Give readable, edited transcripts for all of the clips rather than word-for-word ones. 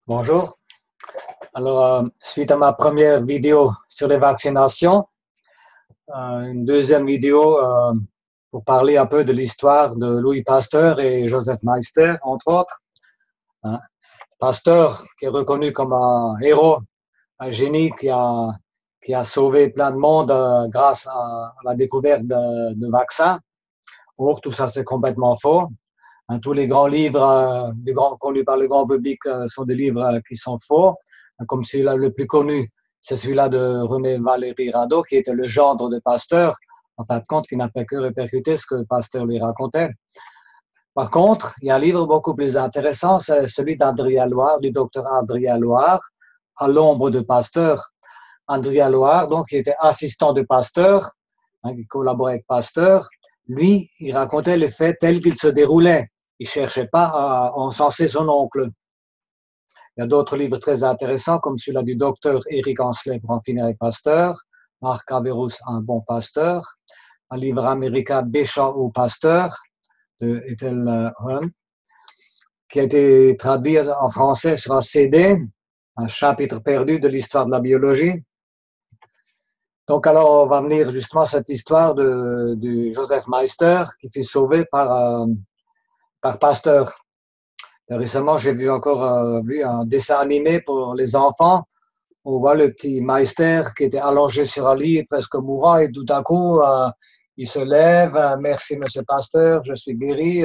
Bonjour. Alors, suite à ma première vidéo sur les vaccinations, une deuxième vidéo pour parler un peu de l'histoire de Louis Pasteur et Joseph Meister, entre autres. Hein. Pasteur, qui est reconnu comme un héros, un génie qui a sauvé plein de monde grâce à la découverte de vaccins. Or, tout ça, c'est complètement faux. Hein, tous les grands livres connus par le grand public sont des livres qui sont faux, comme celui-là le plus connu, c'est celui-là de René Valéry Rado, qui était le gendre de Pasteur, en fin de compte, qui n'a fait que répercuter ce que Pasteur lui racontait. Par contre, il y a un livre beaucoup plus intéressant, c'est celui d'Adrien Loire, du docteur Adrien Loire, À l'ombre de Pasteur. Adrien Loire, donc, qui était assistant de Pasteur, hein, qui collaborait avec Pasteur, lui, il racontait les faits tels qu'ils se déroulaient. Il ne cherchait pas à encenser son oncle. Il y a d'autres livres très intéressants, comme celui-là du docteur Éric Ancelet pour en finir avec Pasteur, Marc Averrousse, Un bon pasteur, un livre américain Béchamp au Pasteur, de Ethel Holm, qui a été traduit en français sur un CD, un chapitre perdu de l'histoire de la biologie. Donc, alors, on va venir justement à cette histoire de Joseph Meister qui fut sauvé par Pasteur. Et récemment, j'ai vu encore vu un dessin animé pour les enfants. On voit le petit Meister qui était allongé sur un lit, presque mourant, et tout à coup, il se lève. Merci, monsieur Pasteur, je suis guéri.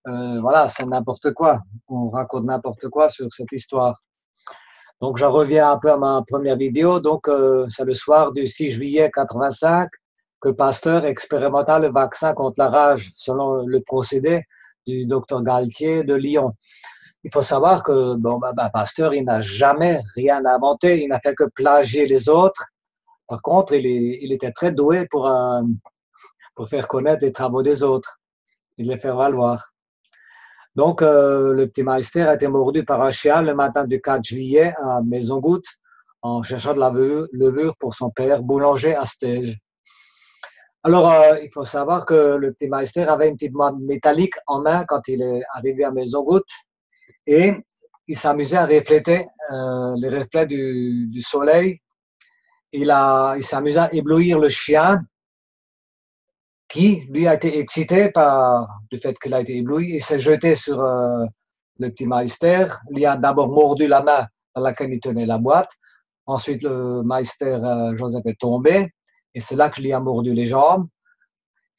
Voilà, c'est n'importe quoi. On raconte n'importe quoi sur cette histoire. Donc, j'en reviens un peu à ma première vidéo. Donc, c'est le soir du 6 juillet 85 que Pasteur expérimenta le vaccin contre la rage selon le procédé du docteur Galtier de Lyon. Il faut savoir que Pasteur, il n'a jamais rien inventé. Il n'a fait que plagier les autres. Par contre, il était très doué pour faire connaître les travaux des autres et les faire valoir. Donc, le petit Meister a été mordu par un chien le matin du 4 juillet à Maison-Goutte en cherchant de la levure pour son père, boulanger à Stège. Alors, il faut savoir que le petit Meister avait une petite moine métallique en main quand il est arrivé à Maison-Goutte et il s'amusait à refléter les reflets du soleil. Il s'amusait à éblouir le chien qui, lui, a été excité par le fait qu'il a été ébloui. Il s'est jeté sur le petit Meister. Il a d'abord mordu la main dans laquelle il tenait la boîte. Ensuite, le Meister Joseph est tombé. Et c'est là qu'il lui a mordu les jambes.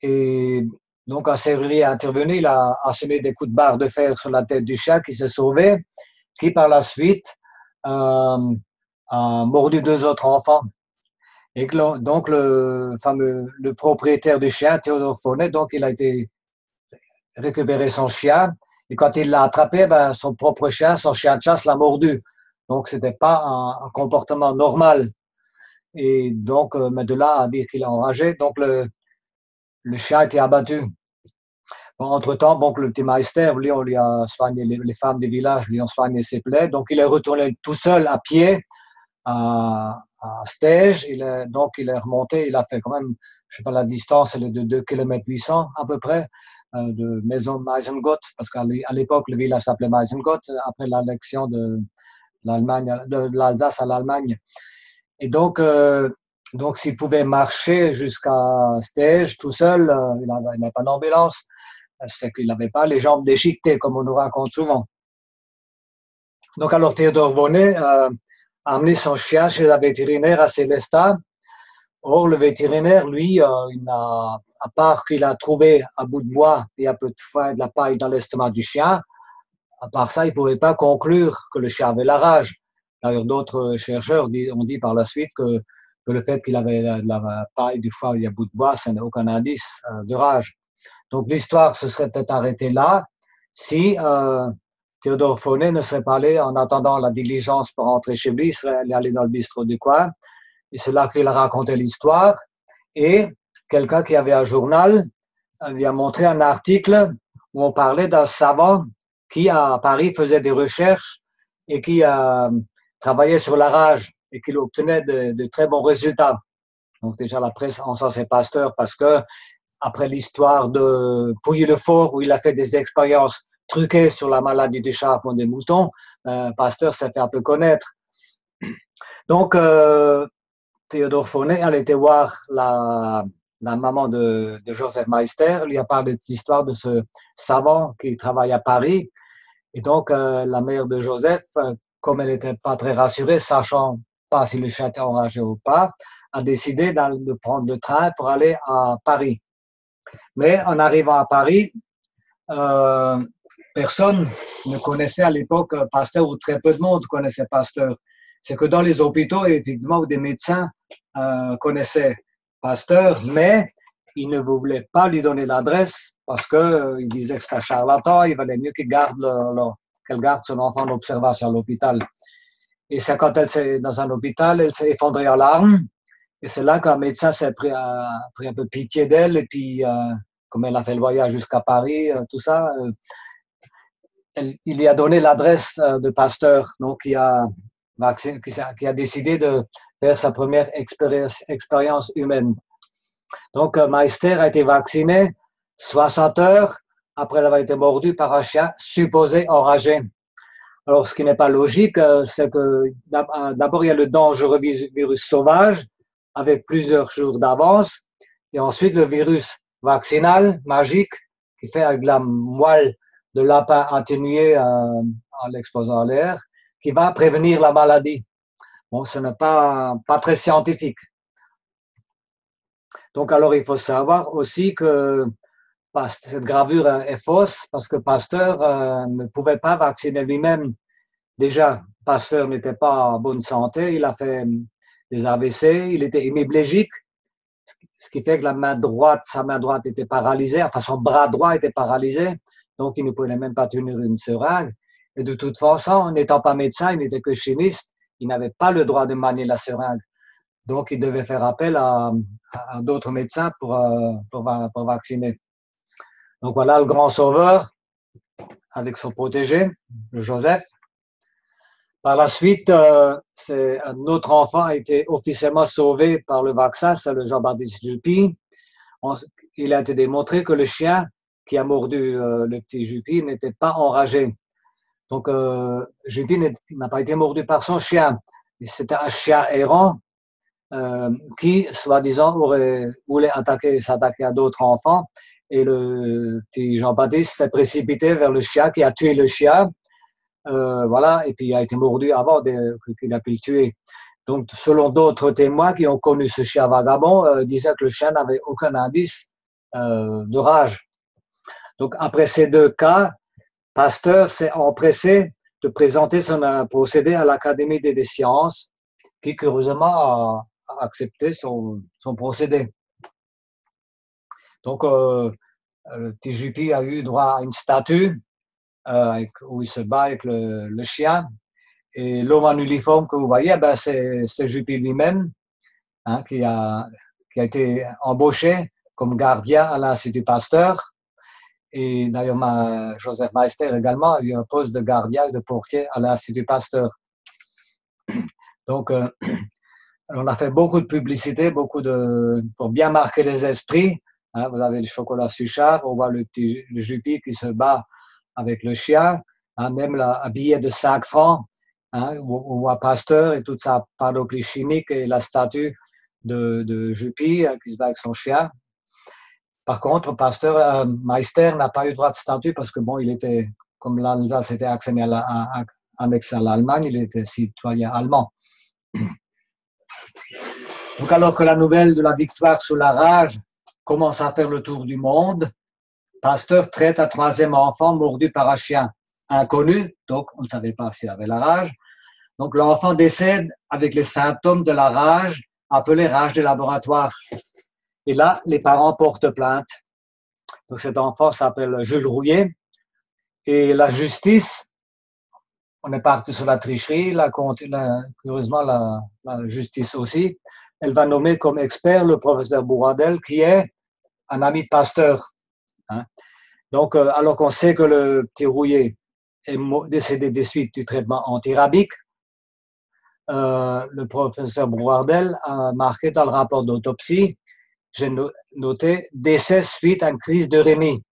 Et donc, un serrurier est intervenu. Il a asséné des coups de barre de fer sur la tête du chien qui s'est sauvé, qui par la suite a mordu deux autres enfants. Et donc, le propriétaire du chien, Théodore Fonet, donc il a été récupérer son chien. Et quand il l'a attrapé, son propre chien, son chien de chasse, l'a mordu. Donc, ce n'était pas un comportement normal. Et donc, mais de là à dire qu'il a enragé, donc le chien a été abattu. Bon, entre-temps, donc, le petit Meister, lui, on lui a soigné, les femmes du village lui ont soigné ses plaies. Donc, il est retourné tout seul à pied à Stège. Donc, il est remonté, il a fait quand même, je ne sais pas la distance, elle est de 2 km 800 à peu près, de Maison Meisengott, parce qu'à l'époque, le village s'appelait Meisengott, après l'annexion de l'Alsace à l'Allemagne. Et donc s'il pouvait marcher jusqu'à Stège tout seul, il n'avait pas d'ambulance, c'est qu'il n'avait pas les jambes déchiquetées, comme on nous raconte souvent. Donc, alors, Théodore Bonnet a amené son chien chez un vétérinaire à Sélestat. Or, le vétérinaire, lui, à part qu'il a trouvé un bout de bois et un peu de foin et de la paille dans l'estomac du chien, à part ça, il ne pouvait pas conclure que le chien avait la rage. D'ailleurs, d'autres chercheurs ont dit par la suite que le fait qu'il avait de la paille, du foin et un bout de bois, ça n'a aucun indice de rage. Donc, l'histoire se serait peut-être arrêtée là si Théodore Fonet ne serait pas allé, en attendant la diligence pour rentrer chez lui, il serait allé dans le bistrot du coin. Et c'est là qu'il a raconté l'histoire. Et quelqu'un qui avait un journal lui a montré un article où on parlait d'un savant qui, à Paris, faisait des recherches et qui travaillait sur la rage et qui obtenait de très bons résultats. Donc déjà, la presse encensait Pasteur parce que, après l'histoire de Pouilly-le-Fort, où il a fait des expériences truqué sur la maladie du charbon des moutons, Pasteur s'est fait un peu connaître. Donc, Théodore Fournet, elle était voir la maman de Joseph Meister, lui a parlé de l'histoire de ce savant qui travaille à Paris. Et donc, la mère de Joseph, comme elle n'était pas très rassurée, sachant pas si le chien était enragé ou pas, a décidé de prendre le train pour aller à Paris. Mais en arrivant à Paris, personne ne connaissait à l'époque Pasteur, ou très peu de monde connaissait Pasteur. C'est que dans les hôpitaux, effectivement, où des médecins connaissaient Pasteur, mais ils ne voulaient pas lui donner l'adresse parce qu'ils disaient que c'était un charlatan, il valait mieux qu'elle garde son enfant d'observation à l'hôpital. Et c'est quand elle s'est dans un hôpital, elle s'est effondrée en larmes. Et c'est là qu'un médecin s'est pris un peu pitié d'elle. Et puis, comme elle a fait le voyage jusqu'à Paris, tout ça, il lui a donné l'adresse de Pasteur, donc qui a décidé de faire sa première expérience humaine. Donc, Meister a été vacciné 60 heures après avoir été mordu par un chien supposé enragé. Alors, ce qui n'est pas logique, c'est que d'abord, il y a le dangereux virus sauvage avec plusieurs jours d'avance, et ensuite le virus vaccinal magique qui fait avec la moelle de lapin atténuée en l'exposant à l'air, qui va prévenir la maladie. Bon, ce n'est pas très scientifique. Donc, alors, il faut savoir aussi que cette gravure est fausse parce que Pasteur ne pouvait pas vacciner lui-même. Déjà, Pasteur n'était pas en bonne santé, il a fait des AVC, il était hémiplégique, ce qui fait que sa main droite était paralysée, enfin son bras droit était paralysé, donc il ne pouvait même pas tenir une seringue. Et de toute façon, n'étant pas médecin, il n'était que chimiste, il n'avait pas le droit de manier la seringue. Donc, il devait faire appel à d'autres médecins pour vacciner. Donc, voilà le grand sauveur avec son protégé, le Joseph. Par la suite, un autre enfant a été officiellement sauvé par le vaccin, c'est le Jean-Baptiste Juppy. Il a été démontré que le chien qui a mordu le petit Juppy n'était pas enragé. Donc, Juppy n'a pas été mordu par son chien. C'était un chien errant qui, soi-disant, voulait s'attaquer à d'autres enfants. Et le petit Jean-Baptiste s'est précipité vers le chien qui a tué le chien. Voilà, et puis il a été mordu avant qu'il a pu le tuer. Donc, selon d'autres témoins qui ont connu ce chien vagabond, disaient que le chien n'avait aucun indice de rage. Donc, après ces deux cas, Pasteur s'est empressé de présenter son procédé à l'Académie des sciences, qui curieusement a accepté son procédé. Donc, le petit Juppy a eu droit à une statue où il se bat avec le chien. Et l'homme en uniforme que vous voyez, ben c'est Juppy lui-même, hein, qui a été embauché comme gardien à l'Institut Pasteur. Et d'ailleurs, Joseph Meister également a eu un poste de gardien et de portier à l'Institut Pasteur. Donc, on a fait beaucoup de publicité, pour bien marquer les esprits. Hein, vous avez le chocolat Suchard, on voit le Juppy qui se bat avec le chien, hein, même un billet de 5 francs, hein, on voit Pasteur et toute sa panoplie chimique et la statue de Juppy qui se bat avec son chien. Par contre, Meister n'a pas eu droit de statut parce que bon, il était, comme l'Alsace était annexé à l'Allemagne, il était citoyen allemand. Donc, alors que la nouvelle de la victoire sur la rage commence à faire le tour du monde, Pasteur traite un troisième enfant mordu par un chien inconnu, donc on ne savait pas s'il avait la rage. Donc, l'enfant décède avec les symptômes de la rage, appelée rage de laboratoire. Et là, les parents portent plainte. Donc, cet enfant s'appelle Jules Rouillet. Et la justice, on est parti sur la tricherie, curieusement, la justice aussi, elle va nommer comme expert le professeur Bourradel, qui est un ami de Pasteur. Hein. Donc, alors qu'on sait que le petit Rouillet est décédé des suites du traitement antirabique, le professeur Bourradel a marqué dans le rapport d'autopsie, j'ai noté décès suite à une crise de Rémy.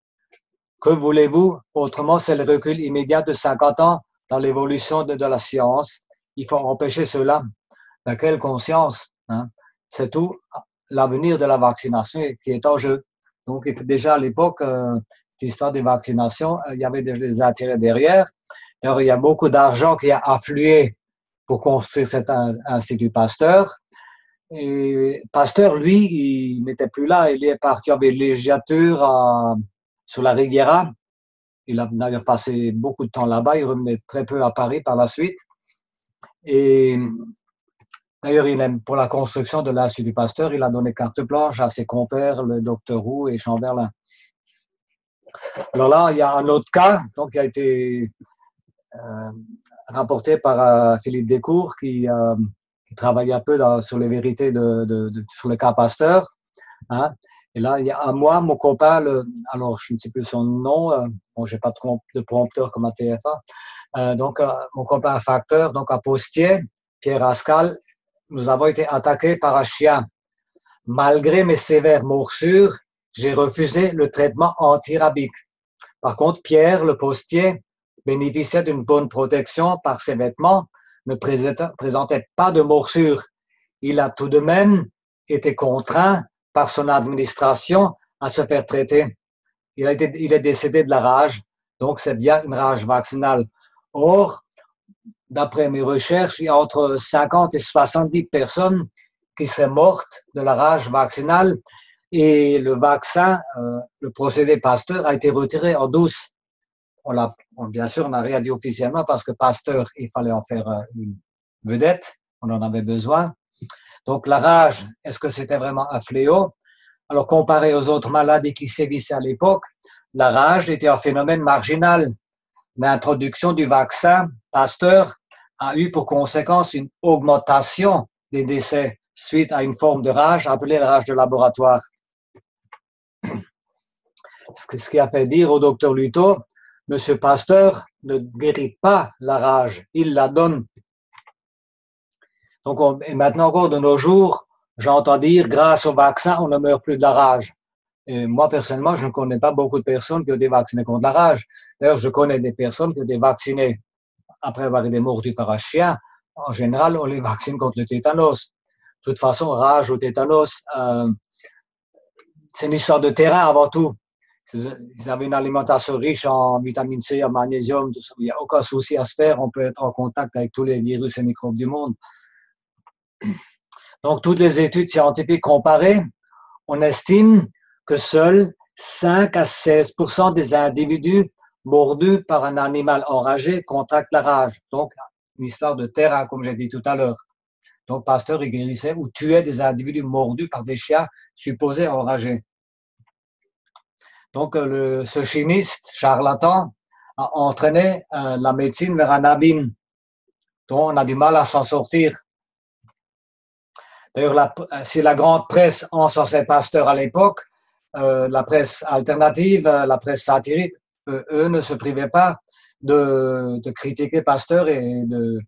Que voulez-vous? Autrement, c'est le recul immédiat de 50 ans dans l'évolution de la science. Il faut empêcher cela. Dans quelle conscience, hein? C'est tout l'avenir de la vaccination qui est en jeu. Donc, déjà à l'époque, cette histoire des vaccinations, il y avait des intérêts derrière. Alors, il y a beaucoup d'argent qui a afflué pour construire cet institut Pasteur. Et Pasteur, lui, il n'était plus là. Il est parti en villégiature sur la Riviera. Il a d'ailleurs passé beaucoup de temps là-bas. Il revenait très peu à Paris par la suite. Et d'ailleurs, pour la construction de l'Institut Pasteur, il a donné carte blanche à ses compères, le docteur Roux et Chamberlain. Alors là, il y a un autre cas donc, qui a été rapporté par Philippe Descours, qui travaillait un peu sur les vérités sur le cas Pasteur. Hein. Et là, il y a un mois, mon copain, alors je ne sais plus son nom, bon, j'ai pas de prompteur comme à TF1, donc mon copain facteur, donc à Postier, Pierre Ascal, nous avons été attaqués par un chien. Malgré mes sévères morsures, j'ai refusé le traitement antirabique. Par contre, Pierre, le postier, bénéficiait d'une bonne protection par ses vêtements, ne présentait pas de morsures. Il a tout de même été contraint par son administration à se faire traiter. Il est décédé de la rage, donc c'est bien une rage vaccinale. Or, d'après mes recherches, il y a entre 50 et 70 personnes qui seraient mortes de la rage vaccinale et le vaccin, le procédé Pasteur a été retiré en douce. Bien sûr, on n'a rien dit officiellement parce que Pasteur, il fallait en faire une vedette, on en avait besoin. Donc la rage, est-ce que c'était vraiment un fléau? Alors comparé aux autres maladies qui sévissaient à l'époque, la rage était un phénomène marginal. L'introduction du vaccin Pasteur a eu pour conséquence une augmentation des décès suite à une forme de rage appelée la rage de laboratoire. Ce qui a fait dire au docteur Luto, Monsieur Pasteur ne guérit pas la rage, il la donne. Donc, et maintenant encore de nos jours, j'entends dire, grâce au vaccin, on ne meurt plus de la rage. Et moi, personnellement, je ne connais pas beaucoup de personnes qui ont été vaccinées contre la rage. D'ailleurs, je connais des personnes qui ont été vaccinées après avoir été mordues par un chien. En général, on les vaccine contre le tétanos. De toute façon, rage ou tétanos, c'est une histoire de terrain avant tout. Ils avaient une alimentation riche en vitamine C, en magnésium, tout ça. Il n'y a aucun souci à se faire. On peut être en contact avec tous les virus et microbes du monde. Donc, toutes les études scientifiques comparées, on estime que seuls 5 à 16% des individus mordus par un animal enragé contractent la rage. Donc, une histoire de terrain, comme j'ai dit tout à l'heure. Donc, Pasteur, il guérissait ou tuait des individus mordus par des chiens supposés enragés. Donc, ce chimiste charlatan a entraîné la médecine vers un abîme dont on a du mal à s'en sortir. D'ailleurs, si la grande presse encensait Pasteur à l'époque, la presse alternative, la presse satirique, eux ne se privaient pas de critiquer Pasteur et de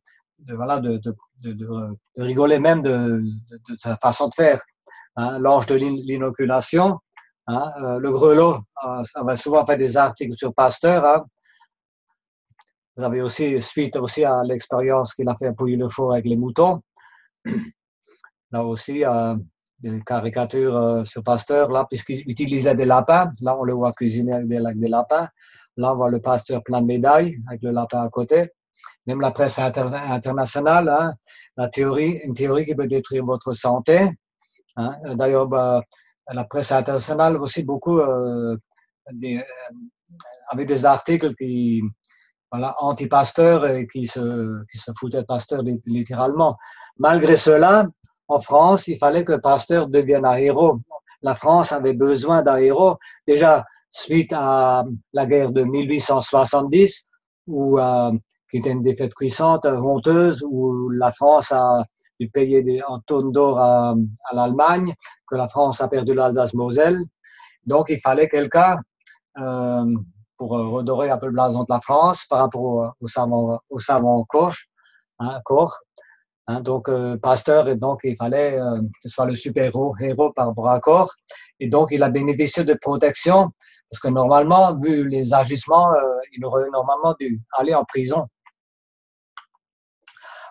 rigoler même de sa façon de faire. Hein, l'ange de l'inoculation, hein, le grelot avait souvent fait des articles sur Pasteur. Hein. Vous avez aussi, suite aussi à l'expérience qu'il a fait à Pouilly-le-Fort avec les moutons, là aussi, des caricatures sur Pasteur, là, puisqu'il utilisait des lapins. Là, on le voit cuisiner avec des lapins. Là, on voit le Pasteur plein de médailles, avec le lapin à côté. Même la presse internationale, hein, une théorie qui peut détruire votre santé. Hein. D'ailleurs, la presse internationale aussi beaucoup avec des articles anti-Pasteur et qui se foutaient de Pasteur littéralement. Malgré cela, en France, il fallait que Pasteur devienne un héros. La France avait besoin d'un héros. Déjà, suite à la guerre de 1870, qui était une défaite puissante, honteuse, où la France a dû payer en tonnes d'or à l'Allemagne, que la France a perdu l'Alsace-Moselle. Donc, il fallait quelqu'un pour redorer un peu le blason de la France par rapport au savant corps. Hein, donc, Pasteur, et donc il fallait que ce soit le super-héros par rapport à corps. Et donc, il a bénéficié de protection Parce que normalement, vu les agissements, il aurait normalement dû aller en prison.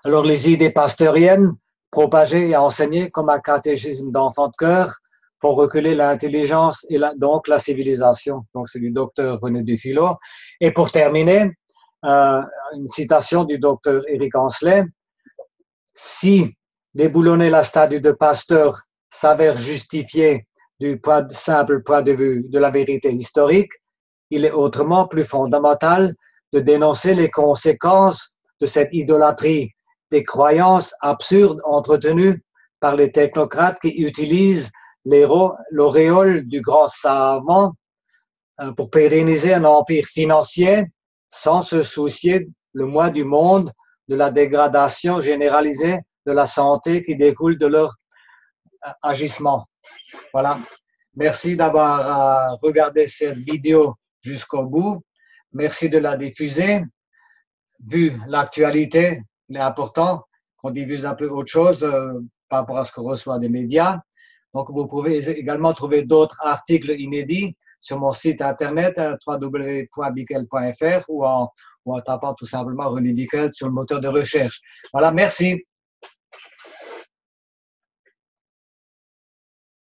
Alors, les idées pasteuriennes, propagées et enseignées comme un catéchisme d'enfant de cœur, font reculer l'intelligence et donc la civilisation. Donc, c'est du docteur René Dufilot. Et pour terminer, une citation du docteur Eric Ancelet. Si déboulonner la statue de Pasteur s'avère justifié du simple point de vue de la vérité historique, il est autrement plus fondamental de dénoncer les conséquences de cette idolâtrie des croyances absurdes entretenues par les technocrates qui utilisent l'auréole du grand savant pour pérenniser un empire financier sans se soucier le moins du monde de la dégradation généralisée de la santé qui découle de leur agissement. Voilà. Merci d'avoir regardé cette vidéo jusqu'au bout. Merci de la diffuser. Vu l'actualité, il est important qu'on diffuse un peu autre chose par rapport à ce qu'on reçoit des médias. Donc, vous pouvez également trouver d'autres articles inédits sur mon site internet www.bickel.fr ou en tapant tout simplement René Bickel sur le moteur de recherche. Voilà, merci.